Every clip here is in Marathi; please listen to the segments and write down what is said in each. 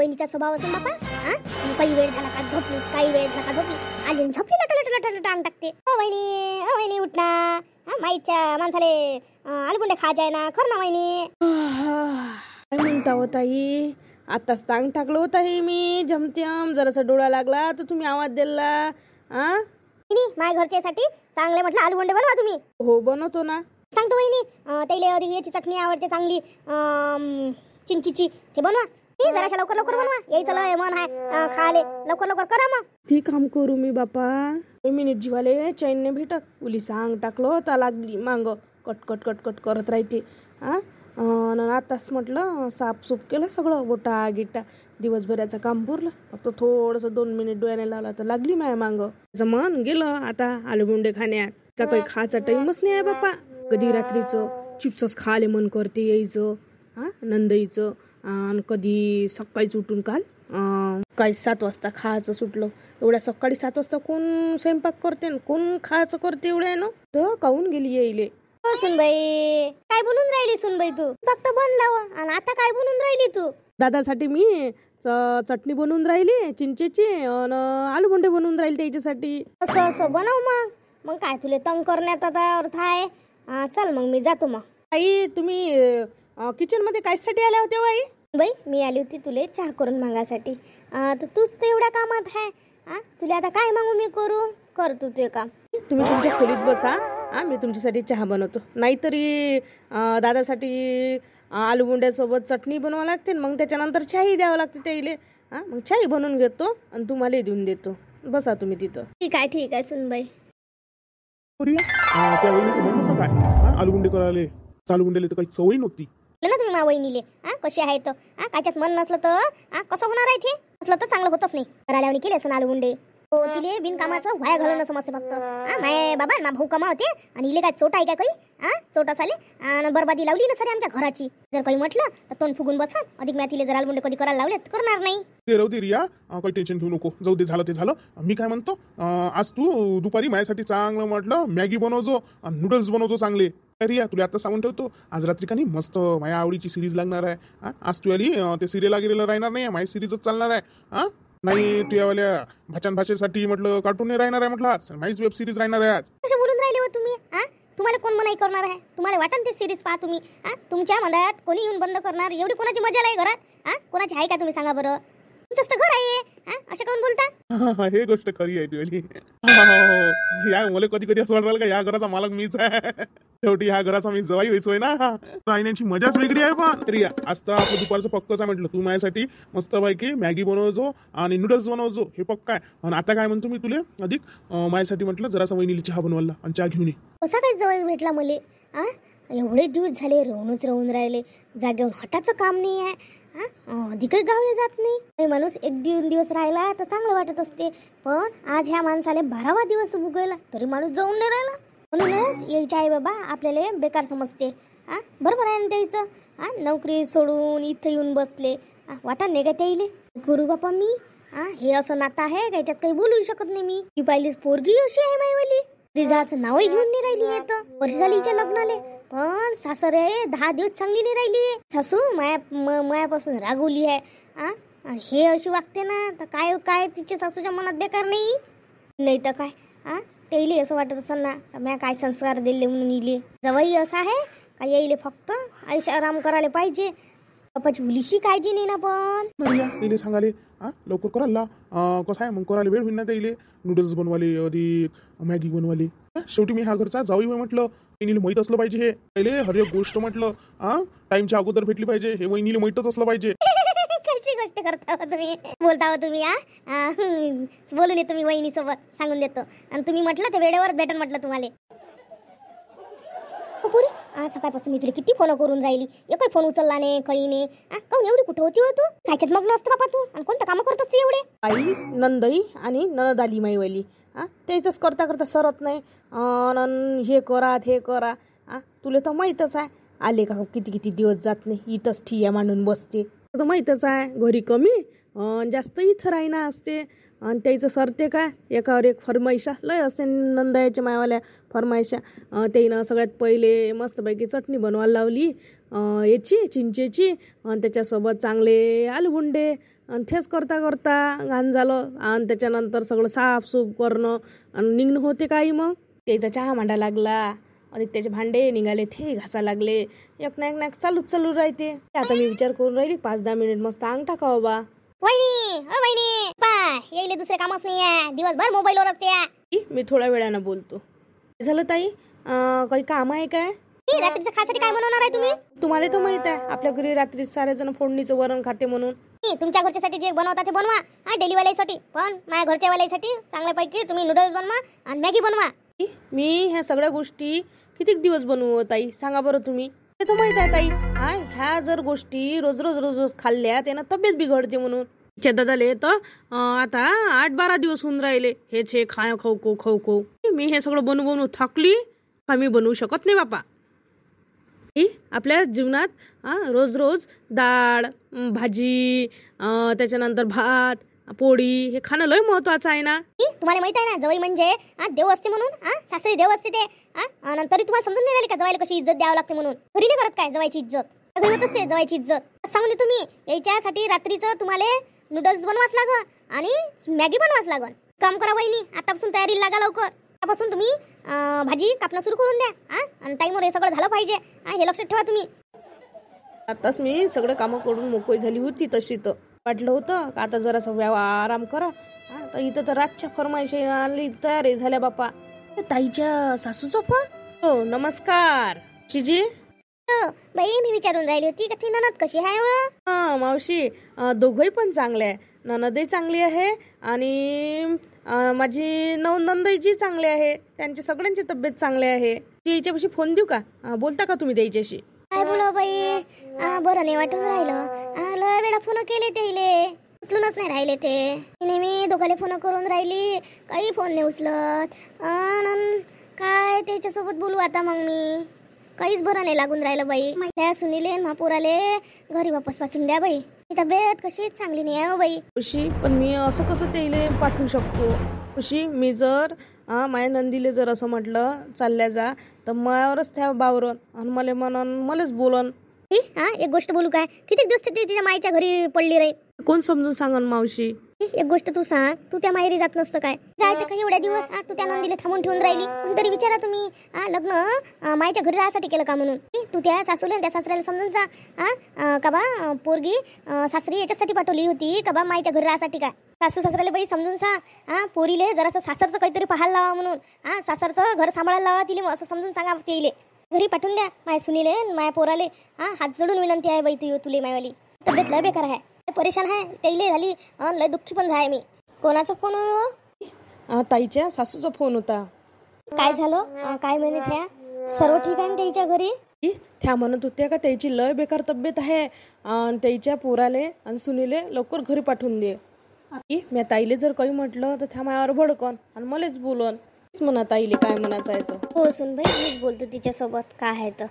वहिनीचा स्वभाव असेल बापा. काही वेळ झाला का झोपली, काही वेळ झाला का झोपली, आली आणि झोपली लट अंग टाकते. ओ वहिनी उठ ना. माईच्या माणसाले आलुगुंडे खा जाय ना. खर ना वहिनी. काय म्हणता हो ताई, आताच टांग टाकलं होता हे मी जमत्याम. जरासा डोळा लागला तर तुम्ही आवाज दिला. माझ्या घरच्यासाठी चांगले म्हटलं आलुगुंडे बनवा तुम्ही. हो बनवतो ना. सांगतो वहिनी, त्याला याची चटणी आवडते चांगली, चिंचीची, ते बनवा. जराशा लवकर बनवा. यायचं लय मन आहे खाले. लवकर करा मग. ती काम करू मी बापा. मिनिट जीवाले चैन ने भेटत. उली सांग टाकलो तर लागली मांग कट करत राहते. आताच म्हटलं साफसूफ केलं सगळं, बोटा गिट्टा, दिवसभराचं काम पुरलं. फक्त थोडंसं 2 मिनिट डोळ्याने लावला तर लागली माया मांग. त्याचं मन गेलं आता आलुगुंडे खाण्यात. काही खायचा टाइमच नाही आहे बापा. कधी रात्रीचं चिप्सच खाले मन करते यायचं नंदईचं. आणि कधी सकाळीच उठून काही 7 वाजता खायचं सुटलं. एवढ्या सकाळी 7 वाजता कोण स्वयंपाक करते, कोण खायचं करते एवढ्या ना. तर काहून गेली यायले. सुनबाई काय बनवून राहिली सुनबाई तू? फक्त बनलाव. आणि आता काय बनवून राहिली तू? दादासाठी मी चटणी बनवून राहिली चिंचेची, आणि आलुगुंडे बनवून राहिली त्याच्यासाठी. असं बनव मग काय तुले तंग करण्यात आता अर्थ आहे. चल मग मी जातो मग. आई तुम्ही किचन मध्ये कायसाठी आल्या होत्या आई? बाई मी आली होती तुले चहा करून मागासाठी. तर तूच तर एवढ्या कामात आहे. तुला आता काय मागू मी कर तू ते काम. तुम्ही तुमच्या खोलीत बसा, मी तुमच्यासाठी चहा बनवतो. नाहीतरी दादासाठी आलुगुंड्यासोबत चटणी बनवावं लागते, मग त्याच्यानंतर चहाही द्यावं लागते त्याइले. मग चहाही बनवून घेतो आणि तुम्हालाही देऊन देतो. बसा तुम्ही तिथं. ठीक आहे सुनबाई. त्या वहिनीचं म्हणत होतं काय आलुगुंडे करायला. आलुगुंडेले तर काही सवय नव्हती ना तुम्ही मा वहिनीले. कशी आहे तर कायच्यात मन नसलं तर कसं होणार आहे ते. असलं तर चांगलं होतच नाही. करायला केले असं आलुगुंडे. तिले बिनकामाचं व्हाया घालणं समजते फक्त. माय बाबा मा भाऊ कमा होते आणि इले काय चोट आहे का काही. चोट असाले आणि बरबादी लावली ना सरी आमच्या घराची. जर काही म्हटलं तर तोंड फुगून बसा. अधिक मी तिले जर आलुगुंडे कधी करायला लावले तर करणार नाही. ते राहू दे रिया, काही टेन्शन घेऊ नको. जाऊ दे, झालं ते झालं. मी काय म्हणतो, आज तू दुपारी माझ्यासाठी चांगलं म्हटलं मॅगी बनवजो आणि नूडल्स बनवजो चांगले. रिया तुला आता सांगून ठेवतो, आज रात्री का नाही मस्त माझ्या आवडीची सिरीज लागणार आहे. आज तू आली ते सिरियल गेलेलं राहणार नाही, माझी सिरीजच चालणार आहे. नाही तुझ्यावाल्या भाषण भाषेसाठी म्हटलं कार्टून नाही राहणार आहे. म्हटलं आज माझीच वेब सिरीज राहणार आहे. आज कशा बोलून राहिले हो तुम्ही? तुम्हाला कोण मनाई करणार आहे? तुम्हाला वाटन ते सिरीज पहा तुम्ही. तुमच्या मनात कोणी येऊन बंद करणार? एवढी कोणाची मजा आहे घरात? कोणाची आहे का तुम्ही सांगा बरं. तुमचंच तर घर आहे. असं काऊन बोलता? हे गोष्ट खरी आहे तुझी. या मला कधी असं वाटलं का या घराचा मालक मीच आहे. शेवटी ह्या घराचा मी जवाई व्हायचोय ना. राहण्याची मजाच वेगळी आहे. पण रिया आज तर आपलं दुपारचं पक्कच आहे. म्हटलं तू माझ्यासाठी मस्त पैकी मॅगी बनवजो आणि नूडल्स बनवजो, हे पक्का आहे. आणि आता काय म्हणतो मी तुले अधिक माझ्यासाठी म्हटलं जरासा वहिनीला चहा बनवायला आणि चहा घेऊन ये. कसा काही जवळ भेटला मले. एवढे दिवस झाले राहून राहिले. जागेहून हटाचं काम नाही आहे. अधिकही गावले जात नाही. माणूस 1-2 दिवस राहिला तर चांगलं वाटत असते. पण आज ह्या माणसाला 12वा दिवस उगवला तरी माणूस जाऊन नाही राहिला. म्हणूनच यायची आहे बाबा आपल्याला बेकार समजते. बरोबर आहे ना त्याचं. नोकरी सोडून इथं येऊन बसले. वाटा नाही का त्याईले. गुरु बापा मी हे असं नातं आहे त्याच्यात काही बोलू शकत नाही मी. ती पहिली पोरगी अशी आहे माईवाली. तिचं नावही घेऊन नाही राहिली. येतं वर्ष झाली हिच्या लग्नाले. पण सासरे 10 दिवस चांगली नाही राहिली. सासू मायापासून रागवली आहे. हे अशी वागते ना तर काय तिच्या सासूच्या मनात बेकार नाही तर काय. त्याईले असं वाटत असं ना म्या काय संस्कार दिले म्हणून इले. जवाई असं आहे का यायले फक्त आयुष्य आराम करायला पाहिजे. बापाची मुलीशी काळजी नाही ना. पण तिने सांगाले लवकर करायला कसं आहे मग करायला वेळ होईल ना त्याईले. नूडल्स बनवाले अधिक मॅगी बनवाले. शेवटी मी हा घरचा जाऊई म्हटलं. वहिनीला माहीत असलं पाहिजे हे पहिले हर एक गोष्ट म्हटलं टाइमच्या अगोदर भेटली पाहिजे. हे वहिनीला माहीतच असलं पाहिजे. कशी गोष्ट करता तुम्ही बोलता तुम्ही. बोलून येतो मी वहिनी सोबत सांगून देतो. आणि तुम्ही म्हटलं ते वेळेवरच भेटन म्हटलं तुम्हाला. सकाळपासून मी तुला किती फोन करून राहिली. एकही फोन उचलला नाही काही नाही. काऊन एवढी कुठं होती हो तू? कायच्यात मग नसतं बाबा तू. आणि कोणतं काम करत असते एवढे? आई नंदई आणि ननद आली माईवाली. त्याच करता सरत नाही. हे करा. तुला तर माहीतच आहे आले का किती दिवस जात नाही. इथंच ठिया मांडून बसते. तर माहीतच आहे घरी कमी जास्त इथं राहिना असते. आणि त्याचं सरते काय एकावर एक फरमाईशा लय असते. नंदायाच्या मायावाल्या फरमाईशा. त्यानं सगळ्यात पहिले मस्तपैकी चटणी बनवायला लावली याची चिंचेची. आणि त्याच्यासोबत चांगले आलुगुंडे आणि तेच करता करता घाण झालं आणि त्याच्यानंतर सगळं साफसूफ करणं आणि निघणं होते काही. मग त्याचा चहा मांडा लागला आणि त्याचे भांडे निघाले ते घासा लागले. एक ना एक ना चालू राहते. आता मी विचार करून राहिली 5-10 मिनिट मस्त अंग टाकावं बा. वहिनी पा येईल दुसरे कामच नाही आहे, दिवसभर मोबाईलवर असते. मी थोड्या वेळानं बोलतो. काय झालं ताई, काही काम आहे काय? रात्रीचं खासाठी काय बनवणार आहे तुम्ही? तुम्हाला तर माहित आहे आपल्या घरी रात्री सारे जण फोडणीचं वरण खाते म्हणून. तुमच्या घरच्यासाठी जे बनवता ते बनवा, हा डेली वाल्यासाठी. पण माझ्या घरच्या वाल्यासाठी चांगल्यापैकी तुम्ही नूडल्स बनवा आणि मॅगी बनवा. मी ह्या सगळ्या गोष्टी किती दिवस बनवू ताई सांगा बरं तुम्ही? ते तर माहित आहे ताई, ह्या जर गोष्टी रोज खाल्ल्या त्यानं तब्येत बिघडते म्हणून. दादाले तर आता 8-12 दिवस होऊन राहिले हेच हे खाऊ. मी हे सगळं बनवून थकली का मी बनवू शकत नाही बापा. आपल्या जीवनात रोज डाळ भाजी त्याच्यानंतर भात पोळी हे खाणं लय महत्वाचं आहे ना. तुम्हाला माहित आहे ना, जवळ म्हणजे देव असते म्हणून. सासरी देव असते ते. नंतर तुम्हाला समजून नाही राहिली का जवायला कशी इज्जत द्यावं लागते म्हणून? घरी नाही करत काय जवायची इज्जत? घरी होत असते जवायची इज्जत. सांगून दे तुम्ही, याच्यासाठी रात्रीचं तुम्हाला नूडल्स बनवाच लागन आणि मॅगी बनवाच लागन. काम करा वहिनी, आतापासून तयारी लागा लवकर. आतापासून तुम्ही भाजी कापणं सुरू करून द्या आणि टाईमवर हे सगळं झालं पाहिजे. हे लक्षात ठेवा तुम्ही. आताच मी सगळे कामं करून मोकळी झाली होती. तशी तर वाटलं होतं का आता जरासा आराम करा. तर इथं तर रातच्या फरमाईशी आली तयारी झाल्या बापा. ताईच्या सासूचा फोन. हो नमस्कार शिजी. बाई मी विचारून राहिली होती का तुझी ननद कशी आहे? मावशी दोघंही पण चांगले आहे. ननदही चांगली आहे आणि माझी नंदईची चांगली आहे. त्यांची सगळ्यांची तब्येत चांगली आहे. याच्यापाशी फोन देऊ का? बोलता का तुम्ही त्याच्याशी? काय बोला बाई, बरं नाही वाटून राहिलं. लय वेळा फोन केले त्याले, उचलूनच नाही राहिले ते. नेहमी दोघाले फोन करून राहिली, काही फोन नाही उचलत. काय त्याच्यासोबत बोलू आता मग मी? काहीच बरं नाही लागून राहिलं बाई. त्या सुनीले महापुराले घरी वापस पासून द्या बाई. तब्येत कशी चांगली नाही आहे बाई. खुशी पण मी असं कसं त्याला पाठवू शकतो? खुशी मी जर माझ्या नंदीले जर असं म्हटलं चालल्या जा तर मायावरच त्या बावरण आणि मलाच बोलन. एक गोष्ट बोलू काय, किती दिवस ती तिच्या माईच्या घरी पडली राहील? कोण समजून सांगन मावशी? एक गोष्ट तू सांग, तू त्या माहेरी जात नसतं काय? जायचं का एवढ्या दिवस? तू त्या नंदीला थांबून ठेवून राहिली. तरी विचारा तुम्ही, लग्न माईच्या घरी राहायसाठी केलं का म्हणून? तू त्या सासूला त्या सासऱ्याला समजून जा का बा पोरगी सासरी याच्यासाठी पाठवली होती का बा माईच्या घरी राहायसाठी काय? सासू सासऱ्याला बाई समजून सांग, पोरीले जरासं सासरचं काहीतरी पाहायला लावा म्हणून. सासरचं घर सांभाळायला लावा तिले, असं समजून सांगा. तिले घरी पाठवून द्या. माय सुनीले माया पोराले हात जोडून विनंती आहे बाई तुले. मायवाली तब्येत लय बेकार आहे, परेशान आहे त्याईले झाली, लय दुःखी पण झाले मी. कोणाचा फोन हो? ताईच्या सासूचा फोन होता. काय झालं? काय म्हणत ह्या? सर्व ठीक आहे त्याच्या घरी? त्या म्हणत होत्या का त्याची लय बेकार तब्येत आहे आणि त्याच्या पोराले आणि सुनीले लवकर घरी पाठवून दे. मी ताईले जर काही म्हटलं तर त्या मायावर भडकन आणि मलाच बोलन. म्हणा ताईले काय म्हणायचं आहे तर. हो सुन बाई, मीच बोलतो तिच्यासोबत. काय आहे तर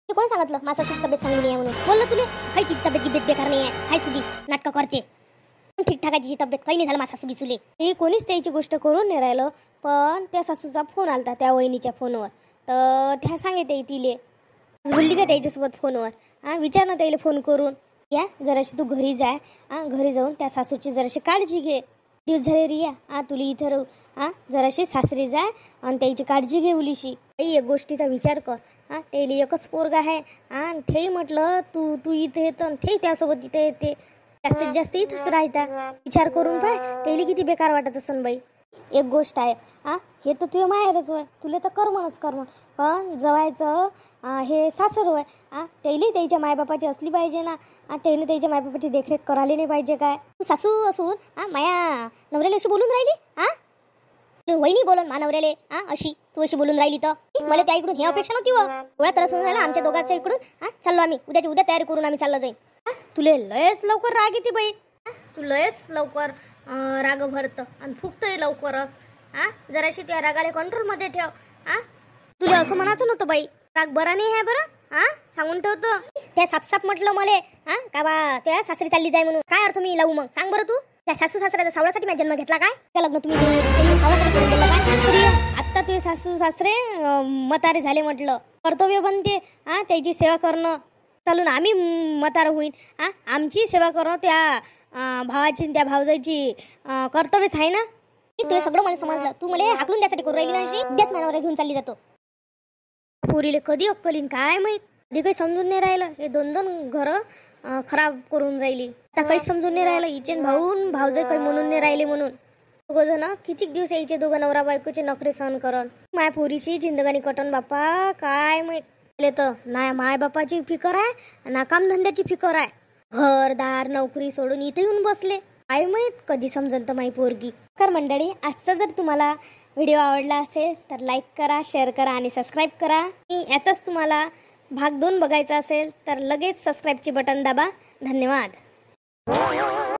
कोण सांगितलं माझा तब्येत चांगली आहे म्हणून? बोललं तुला काही तिची तब्येत बेकार नाही आहे. हाय सुदी नाटकं करते. ठीकठाक आहे तिची तब्येत, काही नाही झालं माझा सासू बिसुले. हे कोणीच त्याची गोष्ट करून नाही राहिलं. पण त्या सासूचा फोन आलता त्या वहिनीच्या फोनवर. तर त्या सांगते तिले बोलली का त्याच्यासोबत फोनवर. विचार ना त्याला फोन करून, या जराशी तू घरी जाय. घरी जाऊन त्या सासूची जराशी काळजी घे. दिवस झाले रिया तुला इथं राहू. जराशी सासरी जाय आणि त्याची काळजी घे उलीशी. एक गोष्टीचा विचार कर. त्याला एकच पोरगा आहे आणि ते म्हटलं तू इथे येतं ते त्यासोबत इथे येते. जास्तीत जास्त इथंच राहता. विचार करून पाय त्याला किती बेकार वाटत असन बाई. एक गोष्ट आहे, हे तर तुझ्या माहेरच होय, तुला तर कर्मच कर्म. पण जवायचं हे सासर होय. त्याला त्याच्या मायबापाची असली पाहिजे ना. त्याने त्याच्या मायबापाची देखरेख करायला नाही पाहिजे काय? तू सासू असून माया नवऱ्याला अशी बोलून राहिली. वहिनी बोलून मा नवऱ्याले अशी तू अशी बोलून राहिली तर मला त्या इकडून हे अपेक्षा नव्हती. एवढा त्रास होऊन राहिला आमच्या दोघांच्या इकडून. चाललो आम्ही उद्या तयारी करून आम्ही चाललो जाईन. तुले लयच लवकर राग येते बाई. तू लयच लवकर राग भरत आणि फुकतोय लवकरच. जराशी त्या रागाला कंट्रोलमध्ये ठेव. तुला असं म्हणायचं नव्हतं बाई. राग बरा नाही आहे बरं. सांगून ठेवतो. त्या सापसाप म्हटलं मले का बा त्या सासरी चालली जाय म्हणून. काय अर्थ मी लावू मग सांग बरं तू? त्या सासू सासऱ्याचा सावळासाठी माझा जन्म घेतला काय? त्या लग्न तुम्ही सावळासाठी करून दिलं काय? आता तुझे सासू सासरे म्हातारे झाले म्हटलं, कर्तव्य बनते त्याची सेवा करणं. चालून आम्ही म्हातारं होईन. आमची सेवा करणं त्या भावाची त्या भावजाईची कर्तव्यच आहे ना. तू सगळं मला समजलं. तू मला हाकलून त्यासाठी करू राहिली ना अशी. त्याच मनावर घेऊन चालली जातो. पोरीले कधी अक्कलीन काय माहित. कधी काही समजून नाही राहिलं. हे 2 घरं खराब करून राहिली. आता काही समजून नाही राहिलं. हिचे भाऊन भावजाई काही म्हणून नाही राहिले म्हणून. दोघं जण किती दिवस यायचे दोघं नवरा बायकोचे नखरे सहन करण. माय पोरीची जिंदगानी कटन बापा काय माहित. तर ना माय बापाची फिकर आहे ना कामधंद्याची फिकर आहे. घरदार नोकरी सोडून इथे येऊन बसले. काय माहित कधी समजन तर माई पोरगी. कर मंडळी, आजचा जर तुम्हाला व्हिडिओ आवडला असेल तर लाईक करा, शेअर करा आणि सबस्क्राईब करा. याचाच तुम्हाला भाग 2 बघायचा असेल तर लगेच सबस्क्राईबचे बटन दाबा. धन्यवाद.